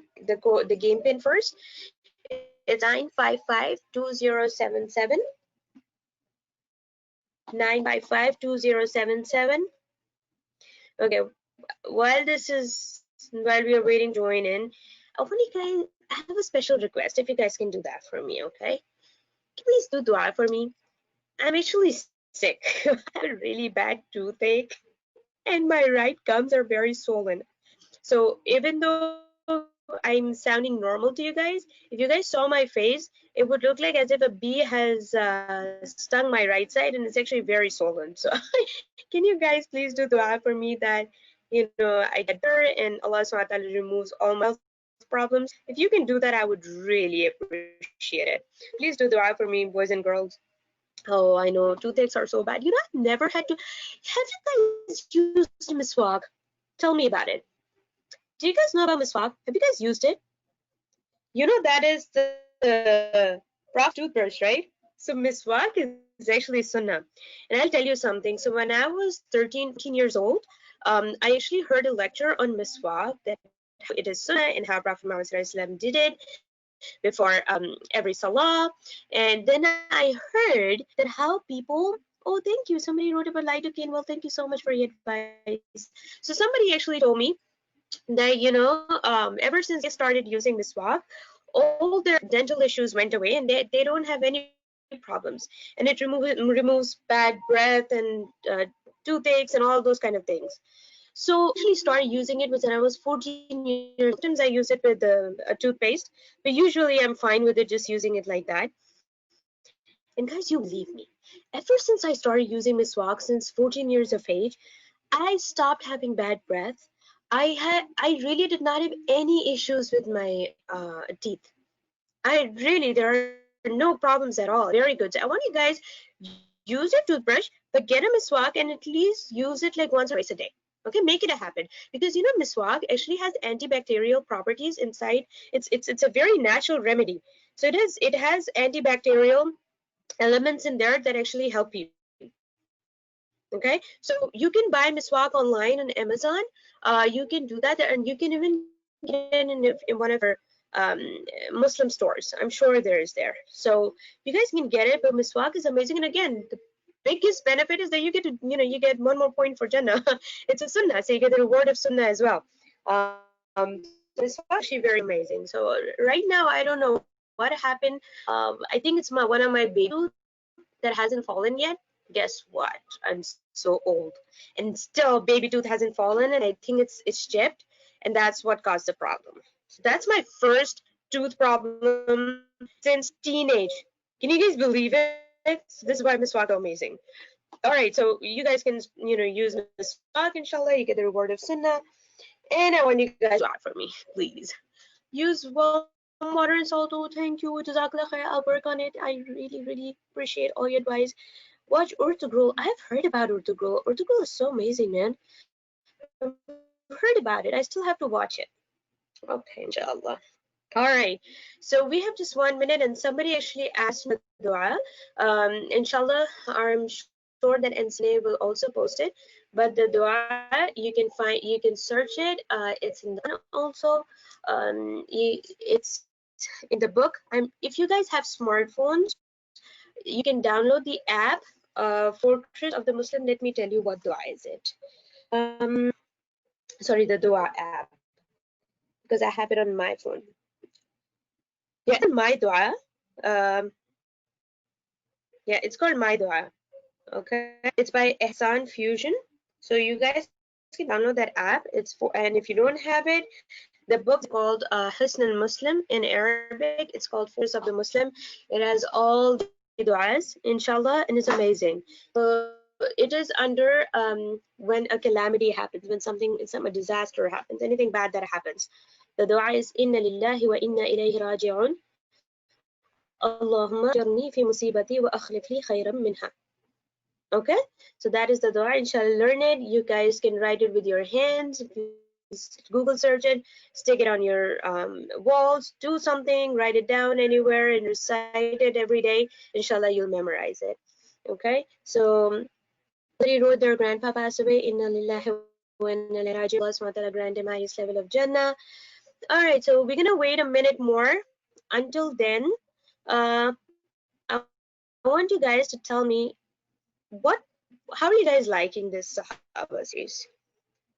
game pin first. It's 955-2077. 955-2077. Okay, while we are waiting to join in, I want you guys, I have a special request. If you guys can do that for me, okay? Please do dua for me. I'm actually sick. I have a really bad toothache, and my right gums are very swollen. So even though I'm sounding normal to you guys, if you guys saw my face, it would look like as if a bee has stung my right side, and it's actually very swollen. So can you guys please do dua for me that I get better and Allah subhanahu wa ta'ala removes all my health problems? If you can do that, I would really appreciate it. Please do dua for me, boys and girls. Oh, I know toothaches are so bad. I've never had to. Have you guys used miswak? Tell me about it. Do you guys know about miswak? Have you guys used it? That is the prof toothbrush, right? So miswak is actually sunnah. And I'll tell you something. So when I was 13, 14 years old, I actually heard a lecture on miswak, that how it is sunnah and how Prophet Muhammad did it before every salah. And then I heard that how people, oh, thank you. Somebody wrote about lidocaine. Well, thank you so much for your advice. So somebody actually told me that ever since they started using miswak, all their dental issues went away, and they don't have any problems, and it removes bad breath and toothaches and all those kind of things. So I actually started using it when I was 14 years old. Sometimes I use it with a toothpaste, but usually I'm fine with it just using it like that. And guys, you believe me, ever since I started using miswak since 14 years of age, I stopped having bad breath. I really did not have any issues with my teeth. There are no problems at all. Very good. So I want you guys, use your toothbrush, but get a miswak and at least use it like once or twice a day. Okay, make it a habit, because miswak actually has antibacterial properties inside. It's a very natural remedy. So it has antibacterial elements in there that actually help you. Okay, so you can buy miswak online on Amazon. You can do that, and you can even get it in one of our Muslim stores. I'm sure there is there. So you guys can get it, but miswak is amazing. And again, the biggest benefit is that you get one more point for Jannah. It's a sunnah, so you get the reward of sunnah as well. So miswak is actually very amazing. So right now, I don't know what happened. I think it's one of my baby tooth that hasn't fallen yet. Guess what? I'm so old, and still baby tooth hasn't fallen, and I think it's chipped, and that's what caused the problem. So that's my first tooth problem since teenage. Can you guys believe it? So this is why miswak is amazing. All right, so you guys can use miswak, inshallah. You get the reward of sunnah, and I want you guys to dua for me, please. Use warm water and salt. Oh, thank you. Jazakallah khair. I'll work on it. I really appreciate all your advice. Watch Urtugral. I've heard about Urtugral. Urtugral is so amazing, man. I've heard about it. I still have to watch it. Okay, inshallah. All right, so we have just 1 minute, and somebody actually asked for dua. Inshallah, I'm sure that MCNA will also post it. But the dua, you can search it. It's in the Quran also. It's in the book. If you guys have smartphones, you can download the app, Fortress of the Muslim. Let me tell you what dua is it. Sorry, the dua app, because I have it on my phone. Yeah, it's called My Dua. Um, yeah, it's called My Dua. Okay, it's by Ehsan Fusion. So you guys can download that app. It's for, and if you don't have it, the book is called Hisn al-Muslim. In Arabic, it's called Fortress of the Muslim. It has all the du'as, inshallah, and it's amazing. It is under when a calamity happens, when some a disaster happens, anything bad that happens. The dua is Inna lillahi wa inna ilayhi raji'un. Allahumma ajirni fi musibati wa akhlif li khayran minha. Okay, so that is the dua. Inshallah, learn it. You guys can write it with your hands. If you Google search it, stick it on your walls, do something, write it down anywhere, and recite it every day. Inshallah, you'll memorize it. Okay, so somebody wrote their grandpa passed away. Inna lillahi wa inna ilaihi raji'un. Allah subhanahu wa ta'ala grant him highest level of Jannah. All right, so we're gonna wait a minute more. Until then, I want you guys to tell me what how are you guys liking this Sahaba series?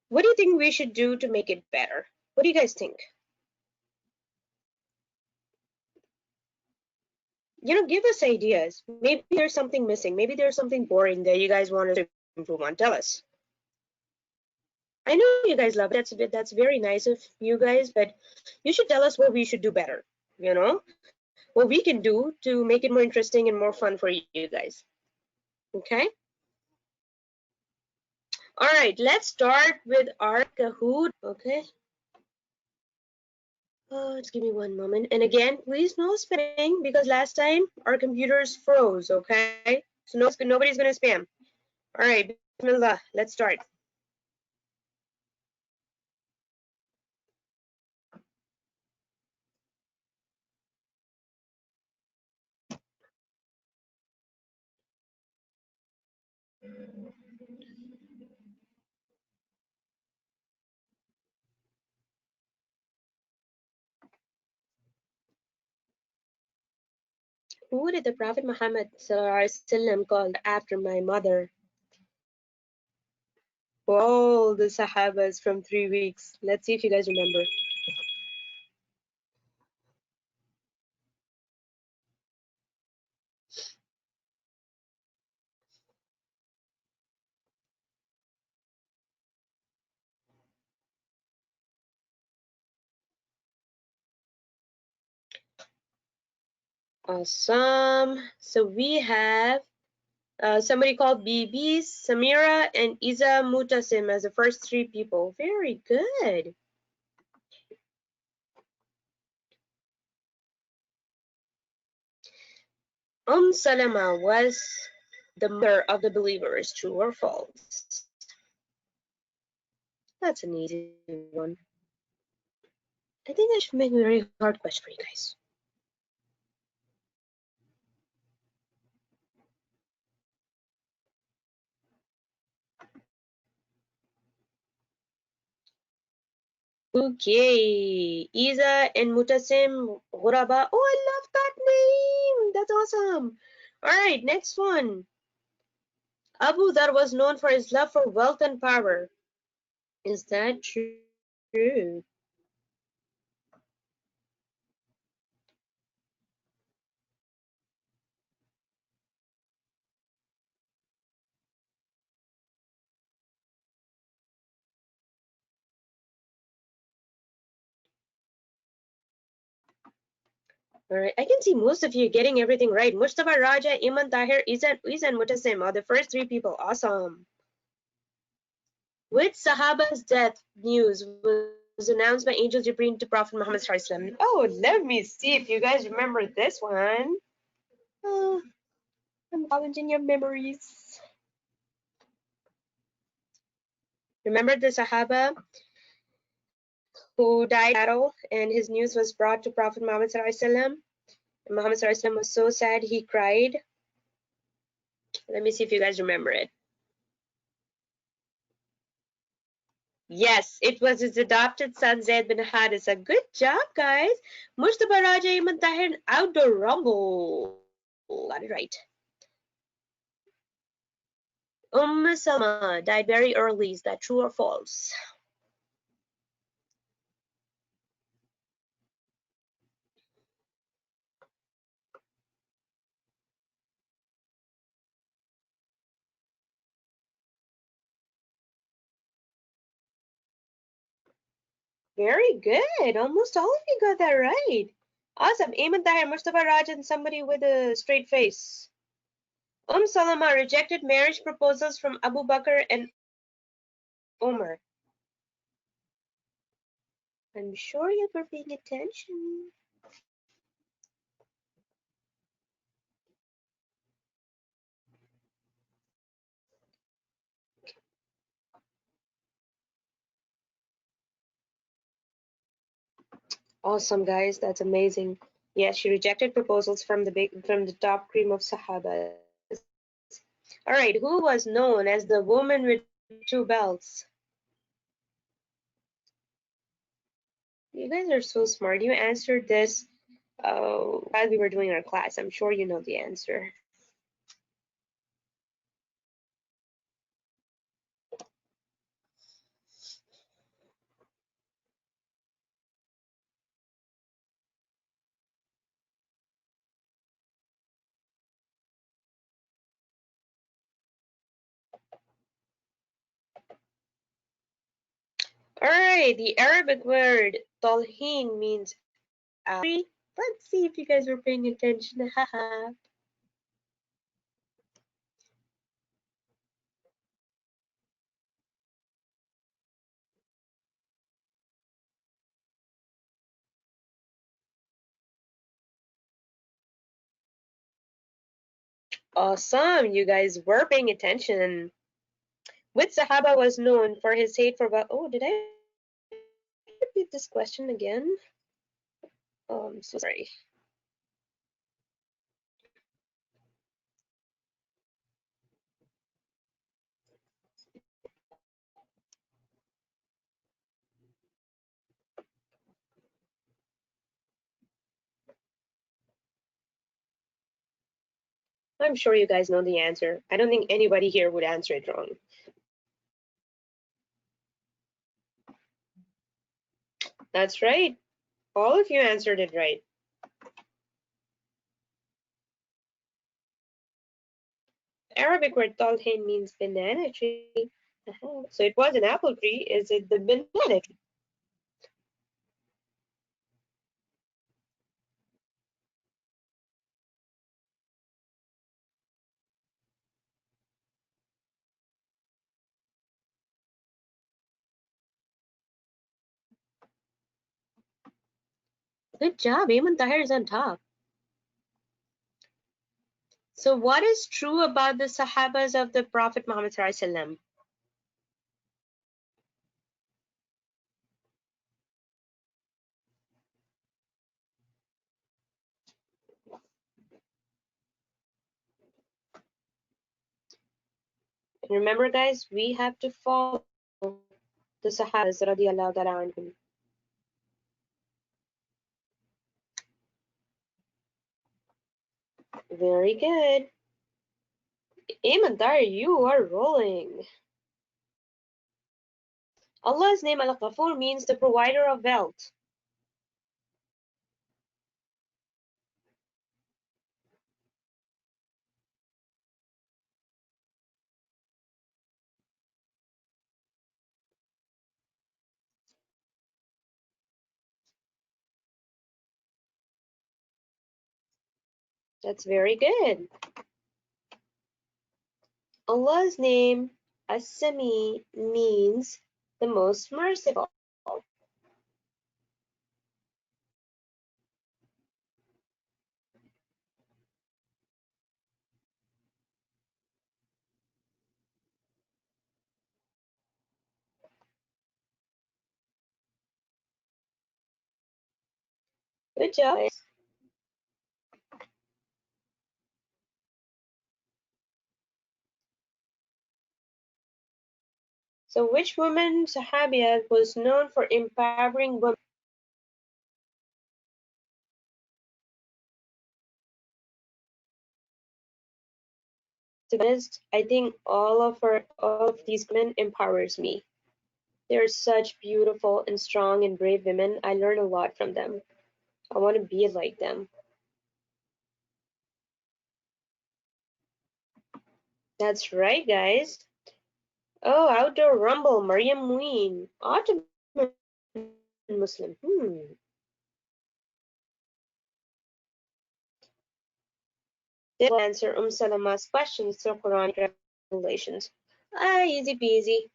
What do you think we should do to make it better? What do you guys think? Give us ideas. Maybe there's something missing. Maybe there's something boring that you guys want us to improve on. Tell us. I know you guys love it. That's very nice of you guys, but you should tell us what we should do better. What we can do to make it more interesting and more fun for you guys. Okay. All right. Let's start with our Kahoot. Okay. Just give me 1 moment. And again, please no spamming because last time our computers froze, okay? So nobody's gonna spam. All right, Bismillah, let's start. Who did the Prophet Muhammad ﷺ called after my mother? All the Sahabas from 3 weeks. Let's see if you guys remember. Awesome. So we have somebody called BB, Samira, and Iza Mutasim as the first three people. Very good. Salama was the mother of the believers, true or false? That's an easy one. I think I should make a very hard question for you guys. Okay, Iza and Mutasim Ghuraba. Oh, I love that name. That's awesome. All right, next one. Abu Dhar was known for his love for wealth and power. Is that true? All right, I can see most of you getting everything right. Mustafa Raja, Iman Tahir, Iza, and Mutasim are the first three people. Awesome. Which Sahaba's death news was announced by angel Jibreel to Prophet Muhammad ﷺ? Oh, let me see if you guys remember this one. Oh, I'm challenging your memories. Remember the Sahaba who died in battle, and his news was brought to Prophet Muhammad ﷺ. And Muhammad ﷺ was so sad he cried. Let me see if you guys remember it. Yes, it was his adopted son Zaid bin Harisa. Good job, guys. Mustafa Raja Iman Tahir outdoor rumble. Got it right. Salma died very early. Is that true or false? Very good. Almost all of you got that right. Awesome. Iman Tahir, Mustafa Raja, and somebody with a straight face. Salama rejected marriage proposals from Abu Bakr and Umar. I'm sure you were paying attention. Awesome, guys. That's amazing. Yes, she rejected proposals from the top cream of Sahabah. All right, who was known as the woman with two belts? You guys are so smart. You answered this while we were doing our class. I'm sure you know the answer. All right, the Arabic word talhin means apple. Let's see if you guys were paying attention. Haha. Awesome, you guys were paying attention. Which Sahaba was known for his hate for oh, did I repeat this question again? Oh, I'm so sorry. I'm sure you guys know the answer. I don't think anybody here would answer it wrong. That's right. All of you answered it right. Arabic word talhin means banana tree. So it was an apple tree. Is it the banana tree? Good job. Ayman Tahir is on top. So what is true about the Sahabas of the Prophet Muhammad ﷺ? Remember, guys, we have to follow the Sahabas radiallahu ta'ala anhum. Very good. Ayman Tahir, you are rolling. Allah's name Al-Ghafur means the provider of wealth. That's very good. Allah's name As-Sami means the most merciful. Good job. So which woman Sahabiyat was known for empowering women? To be honest, I think all of these women empowers me. They're such beautiful and strong and brave women. I learn a lot from them. I want to be like them. That's right, guys. Oh, outdoor rumble, Maryam Muin. Ottoman Muslim. Did answer Salama's questions through Quranic revelations. Easy peasy.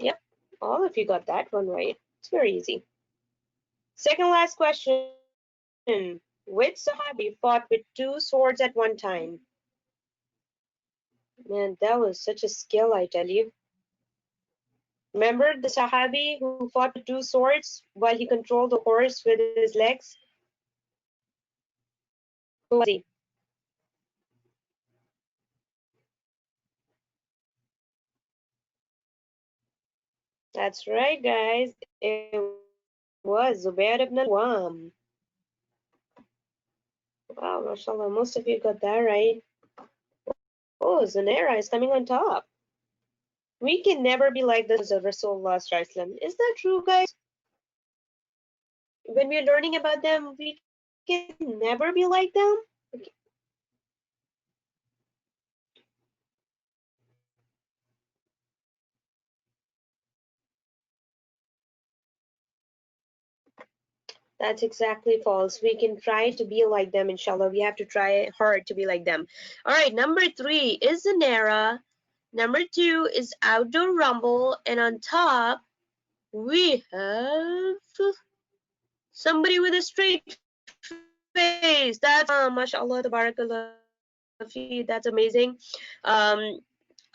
Yep, all of you got that one right. It's very easy. Second last question. Which Sahabi fought with two swords at one time? Man, that was such a skill, I tell you. Remember the Sahabi who fought with two swords while he controlled the horse with his legs? Who was he? That's right, guys. It was Zubair ibn al-Awwam. Wow, mashallah, most of you got that right. Oh, Zanera is coming on top. We can never be like the of Rasulullah. Is that true, guys? When we're learning about them, we can never be like them? Okay. That's exactly false. We can try to be like them, inshallah. We have to try hard to be like them. All right, number 3 is Zanera. Number 2 is Outdoor Rumble. And on top, we have somebody with a straight face. That's mashallah, tabarakallah. That's amazing. Um,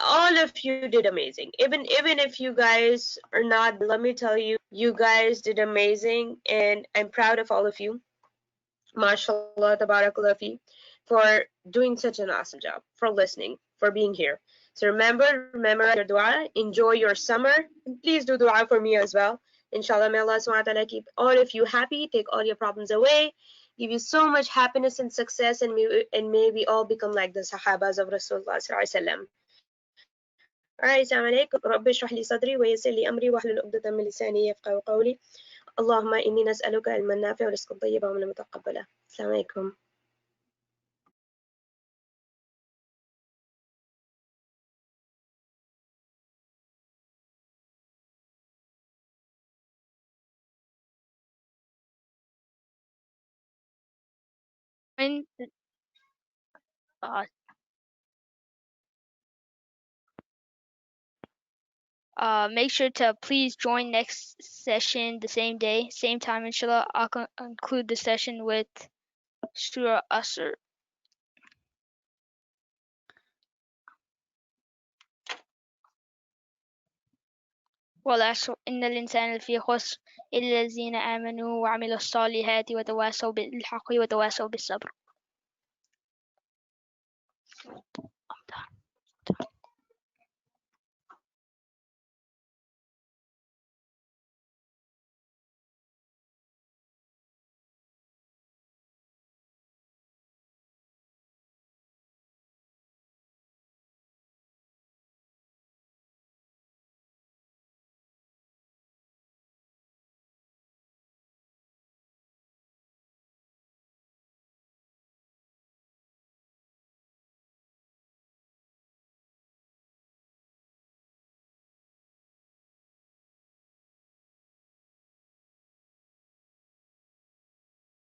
all of you did amazing. Even if you guys are not, let me tell you, you guys did amazing, and I'm proud of all of you. MashaAllah, tabarakallah fi, for doing such an awesome job, for listening, for being here. So remember your dua, enjoy your summer, and please do dua for me as well. Inshallah, may Allah subhanahu wa ta'ala keep all of you happy, take all your problems away, give you so much happiness and success, and may we all become like the Sahabas of Rasulullah sallallahu alaihi wasallam. Alright, Assalamu alaikum. Rabbi shrah li sadri wa yassir li amri wahlul 'uqdatam min lisani yafqahu qawli. Allahumma inni nas'aluka ilman nafi'a wa rizqan tayyiban wa 'amalan mutaqabbala. Assalamu alaikum. And make sure to please join next session the same day, same time, inshallah. I'll conclude the session with Surah Asr. والعصر إن الإنسان لفي خسر إلا الذين آمنوا وعملوا الصالحات وتواصوا بالحق وتواصوا بالصبر.